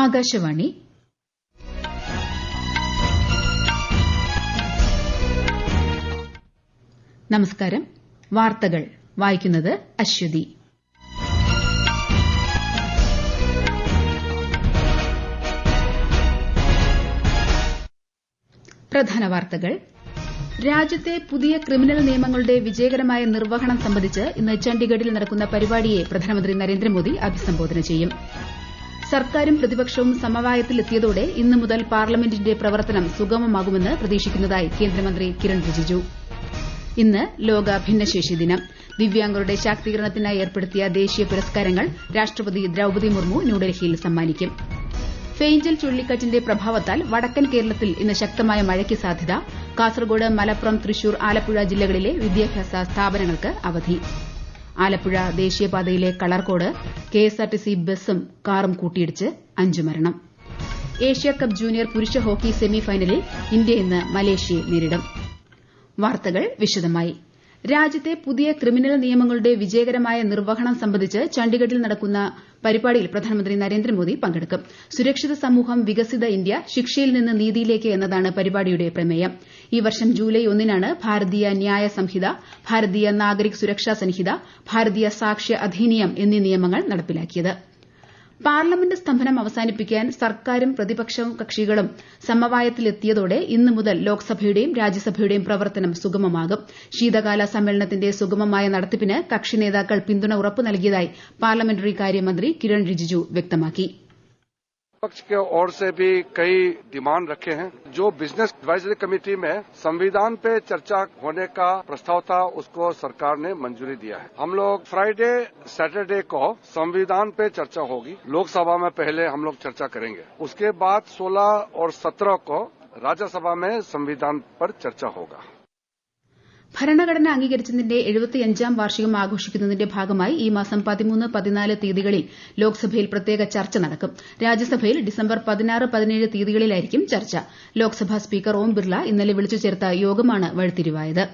ആകാശവാണി നമസ്കാരം. വാർത്തകൾ വായിക്കുന്നത് അശ്വതി. പ്രധാന വാർത്തകൾ. രാജ്യത്തെ പുതിയ ക്രിമിനൽ നിയമങ്ങളുടെ വിജയകരമായ നിർവ്വഹണം സംബന്ധിച്ച് ഇന്ന് ചണ്ഡിഗഡിൽ നടക്കുന്ന പരിപാടിയെ പ്രധാനമന്ത്രി നരേന്ദ്രമോദി അഭിസംബോധന ചെയ്യും. സർക്കാരും പ്രതിപക്ഷവും സമവായത്തിലെത്തിയതോടെ ഇന്ന് മുതൽ പാർലമെന്റിന്റെ പ്രവർത്തനം സുഗമമാകുമെന്ന് പ്രതീക്ഷിക്കുന്നതായി കേന്ദ്രമന്ത്രി കിരൺ റിജിജു. ഇന്ന് ലോക ഭിന്നശേഷി ദിനം. ദിവ്യാംഗരുടെ ശാക്തീകരണത്തിനായി ഏർപ്പെടുത്തിയ ദേശീയ പുരസ്കാരങ്ങൾ രാഷ്ട്രപതി ദ്രൌപദി മുർമു ന്യൂഡൽഹിയിൽ സമ്മാനിക്കും. ഫെയ്ഞ്ചൽ ചുഴലിക്കാറ്റിന്റെ പ്രഭാവത്താൽ വടക്കൻ കേരളത്തിൽ ഇന്ന് ശക്തമായ മഴയ്ക്ക് സാധ്യത. കാസർഗോഡ്, മലപ്പുറം, തൃശൂർ, ആലപ്പുഴ ജില്ലകളിലെ വിദ്യാഭ്യാസ സ്ഥാപനങ്ങൾക്ക് അവധി. ആലപ്പുഴ ദേശീയപാതയിലെ കളർകോട് കെഎസ്ആർടിസി ബസും കാറും കൂട്ടിയിടിച്ച് 5 മരണം. ഏഷ്യാകപ്പ് ജൂനിയർ പുരുഷ ഹോക്കി സെമി ഫൈനലിൽ ഇന്ത്യ ഇന്ന് മലേഷ്യയെ നേരിടും. വാർത്തകൾ വിശദമായി. രാജ്യത്തെ പുതിയ ക്രിമിനൽ നിയമങ്ങളുടെ വിജയകരമായ നിർവ്വഹണം സംബന്ധിച്ച് ചണ്ഡിഗഡിൽ നടക്കുന്ന പരിപാടിയിൽ പ്രധാനമന്ത്രി നരേന്ദ്രമോദി പങ്കെടുക്കും. സുരക്ഷിത സമൂഹം, വികസിത ഇന്ത്യ, ശിക്ഷയിൽ നിന്ന് നീതിയിലേക്ക് എന്നതാണ് പരിപാടിയുടെ പ്രമേയം. ഈ വർഷം ജൂലൈ 1-നാണ് ഭാരതീയ ന്യായ സംഹിത, ഭാരതീയ നാഗരിക് സുരക്ഷാ സംഹിത, ഭാരതീയ സാക്ഷ്യ അധിനിയം എന്നീ നിയമങ്ങൾ നടപ്പിലാക്കിയത്. പാർലമെന്റ് സ്തംഭനം അവസാനിപ്പിക്കാൻ സർക്കാരും പ്രതിപക്ഷ കക്ഷികളും സമവായത്തിലെത്തിയതോടെ ഇന്ന് മുതൽ ലോക്സഭയുടെയും രാജ്യസഭയുടെയും പ്രവർത്തനം സുഗമമാകും. ശീതകാല സമ്മേളനത്തിന്റെ സുഗമമായ നടത്തിപ്പിന് കക്ഷി നേതാക്കൾ പിന്തുണ ഉറപ്പു നൽകിയതായി പാർലമെന്ററി കാര്യമന്ത്രി കിരൺ റിജിജു വ്യക്തമാക്കി. पक्ष के ओर से भी कई डिमांड रखे हैं. जो बिजनेस एडवाइजरी कमेटी में संविधान पे चर्चा होने का प्रस्ताव था, उसको सरकार ने मंजूरी दिया है. हम लोग फ्राइडे सैटरडे को संविधान पे चर्चा होगी. लोकसभा में पहले हम लोग चर्चा करेंगे. उसके बाद 16 और 17 को राज्यसभा में संविधान पर चर्चा होगा. ഭരണഘടന അംഗീകരിച്ചതിന്റെ 75ാം വാർഷികം ആഘോഷിക്കുന്നതിന്റെ ഭാഗമായി ഈ മാസം 13, 14 തീയതികളിൽ ലോക്സഭയിൽ പ്രത്യേക ചർച്ച നടക്കും. രാജ്യസഭയിൽ ഡിസംബർ 16, 17 തീയതികളിലായിരിക്കും ചർച്ച. ലോക്സഭാ സ്പീക്കർ ഓം ബിർല ഇന്നലെ വിളിച്ചു ചേർത്ത യോഗമാണ് വഴിത്തിരിവായത്.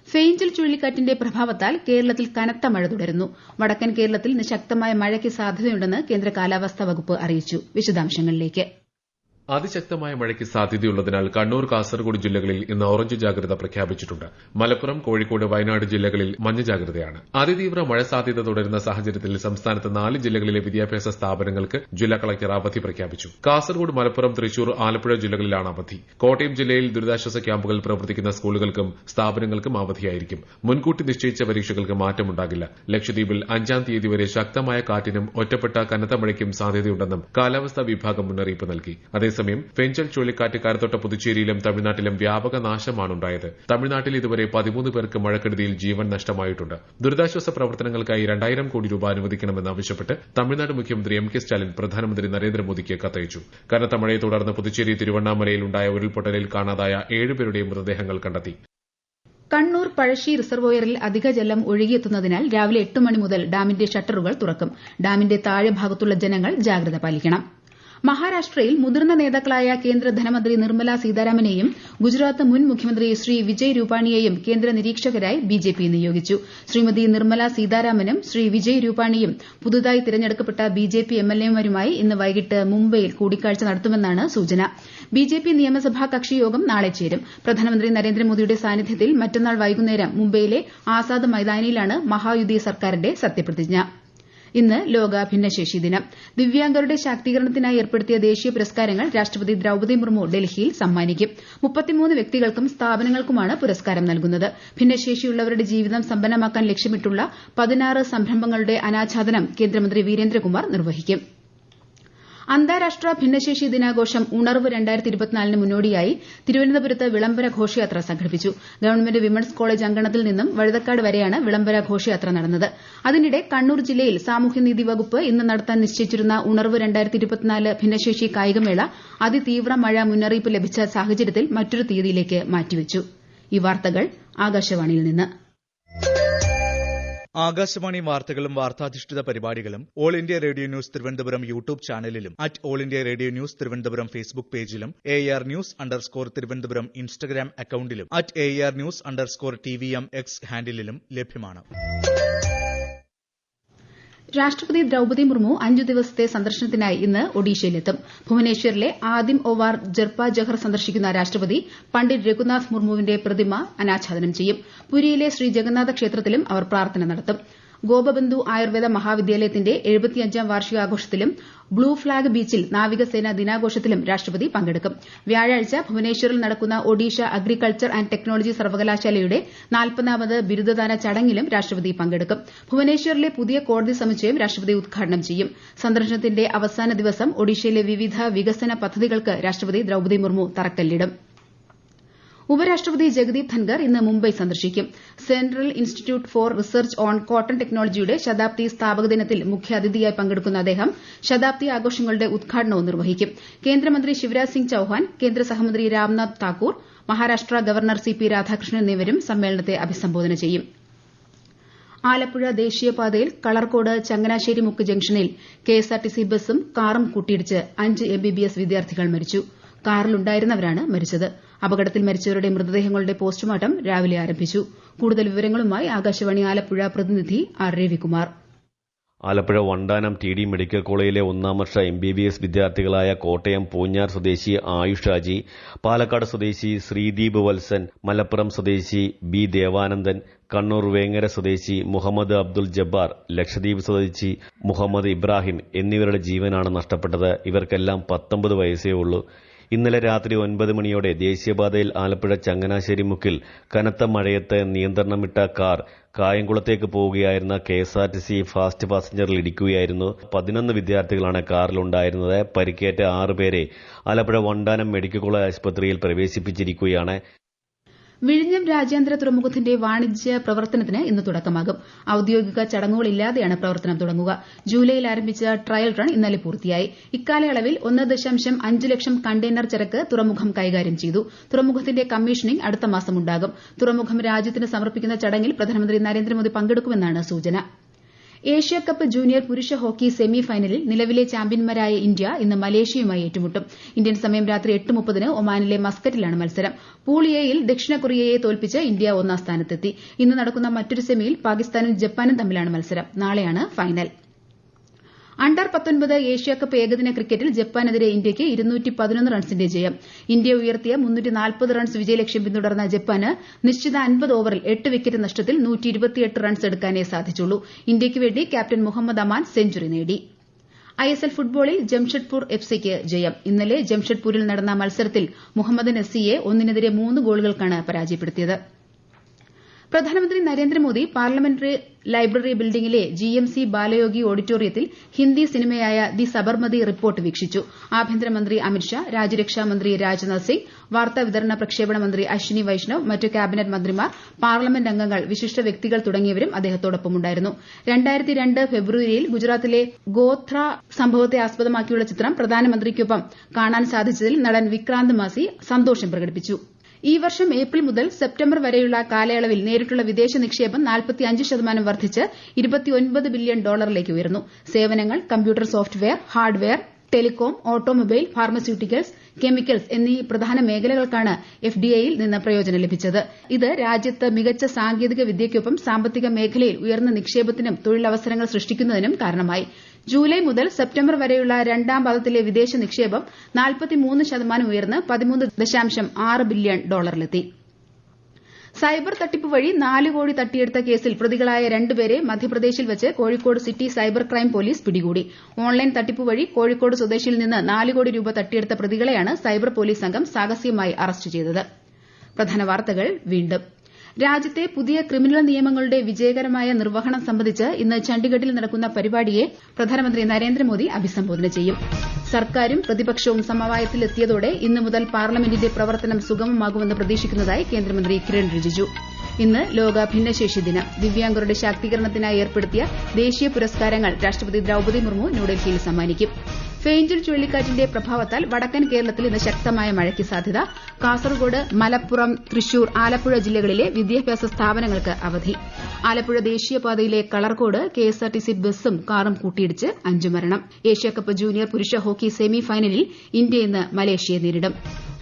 ഫെയ്ഞ്ചൽ ചുഴലിക്കാറ്റിന്റെ പ്രഭാവത്താൽ കേരളത്തിൽ കനത്ത മഴ തുടരുന്നു. വടക്കൻ കേരളത്തിൽ ഇന്ന് ശക്തമായ മഴയ്ക്ക് സാധ്യതയുണ്ടെന്ന് കേന്ദ്ര കാലാവസ്ഥാ വകുപ്പ് അറിയിച്ചു. വിശദാംശങ്ങളിലേക്ക്. അതിശക്തമായ മഴയ്ക്ക് സാധ്യതയുള്ളതിനാൽ കണ്ണൂർ, കാസർഗോഡ് ജില്ലകളിൽ ഇന്ന് ഓറഞ്ച് ജാഗ്രത പ്രഖ്യാപിച്ചിട്ടുണ്ട്. മലപ്പുറം, കോഴിക്കോട്, വയനാട് ജില്ലകളിൽ മഞ്ഞ ജാഗ്രതയാണ്. അതിതീവ്ര മഴ സാധ്യത തുടരുന്ന സാഹചര്യത്തിൽ സംസ്ഥാനത്ത് 4 ജില്ലകളിലെ വിദ്യാഭ്യാസ സ്ഥാപനങ്ങൾക്ക് ജില്ലാ കളക്ടർ അവധി പ്രഖ്യാപിച്ചു. കാസർഗോഡ്, മലപ്പുറം, തൃശൂർ, ആലപ്പുഴ ജില്ലകളിലാണ് അവധി. കോട്ടയം ജില്ലയിൽ ദുരിതാശ്വാസ ക്യാമ്പുകൾ പ്രവർത്തിക്കുന്ന സ്കൂളുകൾക്കും സ്ഥാപനങ്ങൾക്കും അവധിയായിരിക്കും. മുൻകൂട്ടി നിശ്ചയിച്ച പരീക്ഷകൾക്ക് മാറ്റമുണ്ടാകില്ല. ലക്ഷദ്വീപിൽ 5-ാം തീയതി വരെ ശക്തമായ കാറ്റിനും ഒറ്റപ്പെട്ട കനത്ത മഴയ്ക്കും സാധ്യതയുണ്ടെന്നും കാലാവസ്ഥാ വിഭാഗം മുന്നറിയിപ്പ് നൽകി. അതേസമയം ഫെയ്ഞ്ചൽ ചുഴലിക്കാറ്റ് കരതൊട്ട പുതുച്ചേരിയിലും തമിഴ്നാട്ടിലും വ്യാപക നാശമാണുണ്ടായത്. തമിഴ്നാട്ടിൽ ഇതുവരെ 13 പേർക്ക് മഴക്കെടുതിയിൽ ജീവൻ നഷ്ടമായിട്ടുണ്ട്. ദുരിതാശ്വാസ പ്രവർത്തനങ്ങൾക്കായി 2000 കോടി രൂപ അനുവദിക്കണമെന്ന് ആവശ്യപ്പെട്ട് തമിഴ്നാട് മുഖ്യമന്ത്രി എം കെ സ്റ്റാലിൻ പ്രധാനമന്ത്രി നരേന്ദ്രമോദിക്ക് കത്തയച്ചു. കനത്ത മഴയെ തുടർന്ന് പുതുച്ചേരി, തിരുവണ്ണാമലയിൽ ഉണ്ടായ ഉരുൾപൊട്ടലിൽ കാണാതായ 7 പേരുടെയും മൃതദേഹങ്ങൾ കണ്ടെത്തി. കണ്ണൂർ പഴശ്ശി റിസർവോയറിൽ അധിക ജലം ഒഴുകിയെത്തുന്നതിനാൽ രാവിലെ 8 മണി മുതൽ ഡാമിന്റെ ഷട്ടറുകൾ തുറക്കും. ഡാമിന്റെ താഴെ ഭാഗത്തുള്ള ജനങ്ങൾ ജാഗ്രത പാലിക്കണം. മഹാരാഷ്ട്രയിൽ മുതിർന്ന നേതാക്കളായ കേന്ദ്ര ധനമന്ത്രി നിർമ്മല സീതാരാമനെയും ഗുജറാത്ത് മുൻ മുഖ്യമന്ത്രി ശ്രീ വിജയ് രൂപാണിയെയും കേന്ദ്ര നിരീക്ഷകരായി ബിജെപി നിയോഗിച്ചു. ശ്രീമതി നിർമ്മല സീതാരാമനും ശ്രീ വിജയ് രൂപാണിയും പുതുതായി തിരഞ്ഞെടുക്കപ്പെട്ട ബിജെപി എംഎൽഎമാരുമായി ഇന്ന് വൈകിട്ട് മുംബൈയിൽ കൂടിക്കാഴ്ച നടത്തുമെന്നാണ് സൂചന. ബിജെപി നിയമസഭാ കക്ഷിയോഗം നാളെ ചേരും. പ്രധാനമന്ത്രി നരേന്ദ്രമോദിയുടെ സാന്നിധ്യത്തിൽ മറ്റന്നാൾ വൈകുന്നേരം മുംബൈയിലെ ആസാദ് മൈതാനിയിലാണ് മഹായുതി സർക്കാരിന്റെ സത്യപ്രതിജ്ഞ. ഇന്ന് ലോക ഭിന്നശേഷി ദിനം. ദിവ്യാംഗരുടെ ശാക്തീകരണത്തിനായി ഏർപ്പെടുത്തിയ ദേശീയ പുരസ്കാരങ്ങൾ രാഷ്ട്രപതി ദ്രൌപദി മുർമു ഡൽഹിയിൽ സമ്മാനിക്കും. 33 വ്യക്തികൾക്കും സ്ഥാപനങ്ങൾക്കുമാണ് പുരസ്കാരം നൽകുന്നത്. ഭിന്നശേഷിയുള്ളവരുടെ ജീവിതം സമ്പന്നമാക്കാൻ ലക്ഷ്യമിട്ടുള്ള 16 സംരംഭങ്ങളുടെ അനാച്ഛാദനം കേന്ദ്രമന്ത്രി വീരേന്ദ്രകുമാർ നിർവഹിക്കും. അന്താരാഷ്ട്ര ഭിന്നശേഷി ദിനാഘോഷം ഉണർവ് 2024 മുന്നോടിയായി തിരുവനന്തപുരത്ത് വിളംബര ഘോഷയാത്ര സംഘടിപ്പിച്ചു. ഗവൺമെന്റ് വിമൻസ് കോളേജ് അങ്കണത്തിൽ നിന്നും വഴുതക്കാട് വരെയാണ് വിളംബര ഘോഷയാത്ര നടന്നത്. അതിനിടെ കണ്ണൂർ ജില്ലയിൽ സാമൂഹ്യനീതി വകുപ്പ് ഇന്ന് നടത്താൻ നിശ്ചയിച്ചിരുന്ന ഉണർവ് 2024 ഭിന്നശേഷി കായികമേള അതിതീവ്ര മഴ മുന്നറിയിപ്പ് ലഭിച്ച സാഹചര്യത്തിൽ മറ്റൊരു തീയതിയിലേക്ക് മാറ്റിവച്ചു. ഈ വാർത്തകൾ ആകാശവാണിയിൽ നിന്ന്. ആകാശവാണി വാർത്തകളും വാർത്താധിഷ്ഠിത പരിപാടികളും All India Radio News Thiruvananthapuram YouTube ചാനലിലും All India Radio News Thiruvananthapuram Facebook പേജിലും AR News_ തിരുവനന്തപുരം ഇൻസ്റ്റഗ്രാം അക്കൌണ്ടിലും AR News_TVM X ഹാൻഡിലും ലഭ്യമാണ്. രാഷ്ട്രപതി ദ്രൌപദി മുർമു 5 ദിവസത്തെ സന്ദർശനത്തിനായി ഇന്ന് ഒഡീഷയിലെത്തും. ഭുവനേശ്വറിലെ ആദിം ഒവാർ ജർപ്പ ജഹർ സന്ദർശിക്കുന്ന രാഷ്ട്രപതി പണ്ഡിറ്റ് രഘുനാഥ് മുർമുവിന്റെ പ്രതിമ അനാച്ഛാദനം ചെയ്യും. പുരിയിലെ ശ്രീ ജഗന്നാഥ ക്ഷേത്രത്തിലും അവർ പ്രാർത്ഥന നടത്തും. ഗോപബന്ധു ആയുർവേദ മഹാവിദ്യാലയത്തിന്റെ 75ാം വാർഷികാഘോഷത്തിലും ബ്ലൂ ഫ്ളാഗ് ബീച്ചിൽ നാവികസേന ദിനാഘോഷത്തിലും രാഷ്ട്രപതി പങ്കെടുക്കും. വ്യാഴാഴ്ച ഭുവനേശ്വറിൽ നടക്കുന്ന ഒഡീഷ അഗ്രികൾച്ചർ ആന്റ് ടെക്നോളജി സർവകലാശാലയുടെ 40ാമത് ബിരുദദാന ചടങ്ങിലും രാഷ്ട്രപതി പങ്കെടുക്കും. ഭുവനേശ്വറിലെ പുതിയ കോടതി സമുച്ചയം രാഷ്ട്രപതി ഉദ്ഘാടനം ചെയ്യും. സന്ദർശനത്തിന്റെ അവസാന ദിവസം ഒഡീഷയിലെ വിവിധ വികസന പദ്ധതികൾക്ക് രാഷ്ട്രപതി ദ്രൌപദി മുർമു തറക്കല്ലിടും. ഉപരാഷ്ട്രപതി ജഗദീപ് ധൻകർ ഇന്ന് മുംബൈ സന്ദർശിക്കും. Central institute for research on cotton ടെക്നോളജിയുടെ ശതാബ്ദി സ്ഥാപക ദിനത്തിൽ മുഖ്യാതിഥിയായി പങ്കെടുക്കുന്ന അദ്ദേഹം ശതാബ്ദി ആഘോഷങ്ങളുടെ ഉദ്ഘാടനവും നിർവഹിക്കും. കേന്ദ്രമന്ത്രി ശിവരാജ് സിംഗ് ചൌഹാൻ, കേന്ദ്ര സഹമന്ത്രി Ramnath Thakur, Maharashtra governor C P Radhakrishnan എന്നിവരും സമ്മേളനത്തെ അഭിസംബോധന ചെയ്യും. ആലപ്പുഴ ദേശീയപാതയിൽ കളർകോട് ചങ്ങനാശ്ശേരി മുക്ക് ജംഗ്ഷനിൽ കെഎസ്ആർടിസി ബസും കാറും കൂട്ടിയിടിച്ച് 5 MBBS വിദ്യാർത്ഥികൾ മരിച്ചു. കാറിലുണ്ടായിരുന്നവരാണ് മരിച്ചത്. അപകടത്തിൽ മരിച്ചവരുടെ മൃതദേഹങ്ങളുടെ പോസ്റ്റ്മോർട്ടം രാവിലെ ആരംഭിച്ചു. കൂടുതൽ വിവരങ്ങളുമായി ആകാശവാണി ആലപ്പുഴ പ്രതിനിധി R Ravikumar. Alappuzha Vandanam TD medical കോളേജിലെ 1ാം വർഷ MBBS വിദ്യാർത്ഥികളായ കോട്ടയം പൂഞ്ഞാർ സ്വദേശി ആയുഷ് ഷാജി, പാലക്കാട് സ്വദേശി ശ്രീദീപ് വത്സൻ, മലപ്പുറം സ്വദേശി B ദേവാനന്ദൻ, കണ്ണൂർ വേങ്ങര സ്വദേശി മുഹമ്മദ് അബ്ദുൽ ജബ്ബാർ, ലക്ഷദ്വീപ് സ്വദേശി മുഹമ്മദ് ഇബ്രാഹിം എന്നിവരുടെ ജീവനാണ് നഷ്ടപ്പെട്ടത്. ഇവർക്കെല്ലാം 19 വയസ്സേ ഉള്ളൂ. ഇന്നലെ രാത്രി 9 മണിയോടെ ദേശീയപാതയിൽ ആലപ്പുഴ ചങ്ങനാശ്ശേരി മുക്കിൽ കനത്ത മഴയത്ത് നിയന്ത്രണം വിട്ട കാർ കായംകുളത്തേക്ക് പോവുകയായിരുന്ന KSRTC ഫാസ്റ്റ് പാസഞ്ചറിൽ ഇടിക്കുകയായിരുന്നു. 11 വിദ്യാർത്ഥികളാണ് കാറിലുണ്ടായിരുന്നത്. പരിക്കേറ്റ 6 പേരെ ആലപ്പുഴ വണ്ടാനം മെഡിക്കൽ കോളേജ് ആശുപത്രിയിൽ പ്രവേശിപ്പിച്ചിരിക്കുകയാണ്. വിഴിഞ്ഞം രാജ്യാന്തര തുറമുഖത്തിന്റെ വാണിജ്യ പ്രവർത്തനത്തിന് ഇന്ന് തുടക്കമാകും. ഔദ്യോഗിക ചടങ്ങുകളില്ലാതെയാണ് പ്രവർത്തനം തുടങ്ങുക. ജൂലൈയിൽ ആരംഭിച്ച ട്രയൽ റൺ ഇന്നലെ പൂർത്തിയായി. ഇക്കാലയളവിൽ 1.5 ലക്ഷം കണ്ടെയ്നർ ചരക്ക് തുറമുഖം കൈകാര്യം ചെയ്തു. തുറമുഖത്തിന്റെ കമ്മീഷനിംഗ് അടുത്ത മാസം ഉണ്ടാകും. തുറമുഖം രാജ്യത്തിന് സമർപ്പിക്കുന്ന ചടങ്ങിൽ പ്രധാനമന്ത്രി നരേന്ദ്രമോദി പങ്കെടുക്കുമെന്നാണ് സൂചന. ഏഷ്യാകപ്പ് ജൂനിയർ പുരുഷ ഹോക്കി സെമി ഫൈനലിൽ നിലവിലെ ചാമ്പ്യന്മാരായ ഇന്ത്യ ഇന്ന് മലേഷ്യയുമായി ഏറ്റുമുട്ടും. ഇന്ത്യൻ സമയം രാത്രി 8:30 ഒമാനിലെ മസ്കറ്റിലാണ് മത്സരം. പൂൾ എയിൽ ദക്ഷിണ കൊറിയയെ തോൽപ്പിച്ച് ഇന്ത്യ 1ാം സ്ഥാനത്തെത്തി. ഇന്ന് നടക്കുന്ന മറ്റൊരു സെമിയിൽ പാകിസ്ഥാനും ജപ്പാനും തമ്മിലാണ് മത്സരം. നാളെയാണ് ഫൈനൽ. അണ്ടർ 19 ഏഷ്യാകപ്പ് ഏകദിന ക്രിക്കറ്റിൽ ജപ്പാനെതിരെ ഇന്ത്യയ്ക്ക് 211 റൺസിന്റെ ജയം. ഇന്ത്യ ഉയർത്തിയ 340 റൺസ് വിജയലക്ഷ്യം പിന്തുടർന്ന ജപ്പാന് നിശ്ചിത 50 ഓവറിൽ 8 വിക്കറ്റ് നഷ്ടത്തിൽ 128 റൺസ് എടുക്കാനേ സാധിച്ചുള്ളൂ. ഇന്ത്യയ്ക്ക് വേണ്ടി ക്യാപ്റ്റൻ മുഹമ്മദ് അമാൻ സെഞ്ചുറി നേടി. ISL ഫുട്ബോളിൽ ജംഷഡ്പൂർ FCക്ക് ജയം. ഇന്നലെ ജംഷഡ്പൂരിൽ നടന്ന മത്സരത്തിൽ മുഹമ്മദൻ SCയെ 1-നെതിരെ 3 ഗോളുകൾക്കാണ് പരാജയപ്പെടുത്തിയത്. പ്രധാനമന്ത്രി നരേന്ദ്രമോദി പാർലമെന്ററി ലൈബ്രറി ബിൽഡിംഗിലെ GMC ബാലയോഗി ഓഡിറ്റോറിയത്തിൽ ഹിന്ദി സിനിമയായ ദി സബർമതി റിപ്പോർട്ട് വീക്ഷിച്ചു. ആഭ്യന്തരമന്ത്രി അമിത്ഷാ, രാജ്യരക്ഷാമന്ത്രി രാജ്നാഥ് സിംഗ്, വാർത്താവിതരണ പ്രക്ഷേപണ മന്ത്രി അശ്വിനി വൈഷ്ണവ്, മറ്റ് ക്യാബിനറ്റ് മന്ത്രിമാർ, പാർലമെന്റ് അംഗങ്ങൾ, വിശിഷ്ട വ്യക്തികൾ തുടങ്ങിയവരും അദ്ദേഹത്തോടൊപ്പമുണ്ടായിരുന്നു. 2002 ഫെബ്രുവരിയിൽ ഗുജറാത്തിലെ ഗോധ്ര സംഭവത്തെ ആസ്പദമാക്കിയുള്ള ചിത്രം പ്രധാനമന്ത്രിക്കൊപ്പം കാണാൻ സാധിച്ചതിൽ നടൻ വിക്രാന്ത് മാസി സന്തോഷം പ്രകടിപ്പിച്ചു. ഈ വർഷം ഏപ്രിൽ മുതൽ സെപ്റ്റംബർ വരെയുള്ള കാലയളവിൽ നേരിട്ടുള്ള വിദേശ നിക്ഷേപം 45% വർദ്ധിച്ച് $29 ബില്യൺ ഉയർന്നു. സേവനങ്ങൾ, computer software, hardware, telecom, automobile, pharmaceuticals, chemicals എന്നീ പ്രധാന മേഖലകൾക്കാണ് FDIയിൽ നിന്ന് പ്രയോജനം ലഭിച്ചത്. ഇത് രാജ്യത്ത് മികച്ച സാങ്കേതിക വിദ്യയ്ക്കൊപ്പം സാമ്പത്തിക മേഖലയിൽ ഉയർന്ന നിക്ഷേപത്തിനും തൊഴിലവസരങ്ങൾ സൃഷ്ടിക്കുന്നതിനും കാരണമായി. ജൂലൈ മുതൽ സെപ്റ്റംബർ വരെയുള്ള 2ാം പാദത്തിലെ വിദേശ നിക്ഷേപം 43% ഉയർന്ന് $13.6 ബില്യൺ. സൈബർ തട്ടിപ്പ് വഴി 4 കോടി തട്ടിയെടുത്ത കേസിൽ പ്രതികളായ 2 പേരെ മധ്യപ്രദേശിൽ വെച്ച് Kozhikode city cyber crime police പിടികൂടി. ഓൺലൈൻ തട്ടിപ്പ് വഴി കോഴിക്കോട് സ്വദേശിയിൽ നിന്ന് 4 കോടി രൂപ തട്ടിയെടുത്ത പ്രതികളെയാണ് സൈബർ പോലീസ് സംഘം സാഹസികമായി അറസ്റ്റ് ചെയ്തത്. പ്രധാന വാർത്തകൾ വീണ്ടും. രാജ്യത്തെ പുതിയ ക്രിമിനൽ നിയമങ്ങളുടെ വിജയകരമായ നിർവ്വഹണം സംബന്ധിച്ച് ഇന്ന് ചണ്ഡിഗഡിൽ നടക്കുന്ന പരിപാടിയെ പ്രധാനമന്ത്രി നരേന്ദ്രമോദി അഭിസംബോധന ചെയ്യും. സർക്കാരും പ്രതിപക്ഷവും സമവായത്തിലെത്തിയതോടെ ഇന്നു മുതൽ പാർലമെന്റിന്റെ പ്രവർത്തനം സുഗമമാകുമെന്ന് പ്രതീക്ഷിക്കുന്നതായി കേന്ദ്രമന്ത്രി കിരൺ റിജിജു. ഇന്ന് ലോക ഭിന്നശേഷി ദിനം. ദിവ്യാംഗരുടെ ശാക്തീകരണത്തിനായി ഏർപ്പെടുത്തിയ ദേശീയ പുരസ്കാരങ്ങൾ രാഷ്ട്രപതി ദ്രൌപദി മുർമു ന്യൂഡൽഹിയിൽ സമ്മാനിക്കും. ഫെയ്ഞ്ചൽ ചുഴലിക്കാറ്റിന്റെ പ്രഭാവത്താൽ വടക്കൻ കേരളത്തിൽ ഇന്ന് ശക്തമായ മഴയ്ക്ക് സാധ്യത. കാസർഗോഡ്, മലപ്പുറം, തൃശൂർ, ആലപ്പുഴ ജില്ലകളിലെ വിദ്യാഭ്യാസ സ്ഥാപനങ്ങൾക്ക് അവധി. ആലപ്പുഴ ദേശീയപാതയിലെ കളർകോട് KSRTC ബസും കാറും കൂട്ടിയിടിച്ച് 5 മരണം. ഏഷ്യാകപ്പ് ജൂനിയർ പുരുഷ ഹോക്കി സെമി ഫൈനലിൽ ഇന്ത്യ ഇന്ന് മലേഷ്യയെ നേരിടും.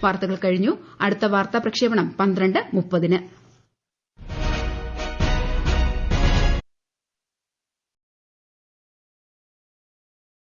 വാർത്തകൾ കഴിഞ്ഞു. അടുത്ത വാർത്താ പ്രക്ഷേപണം 12:30.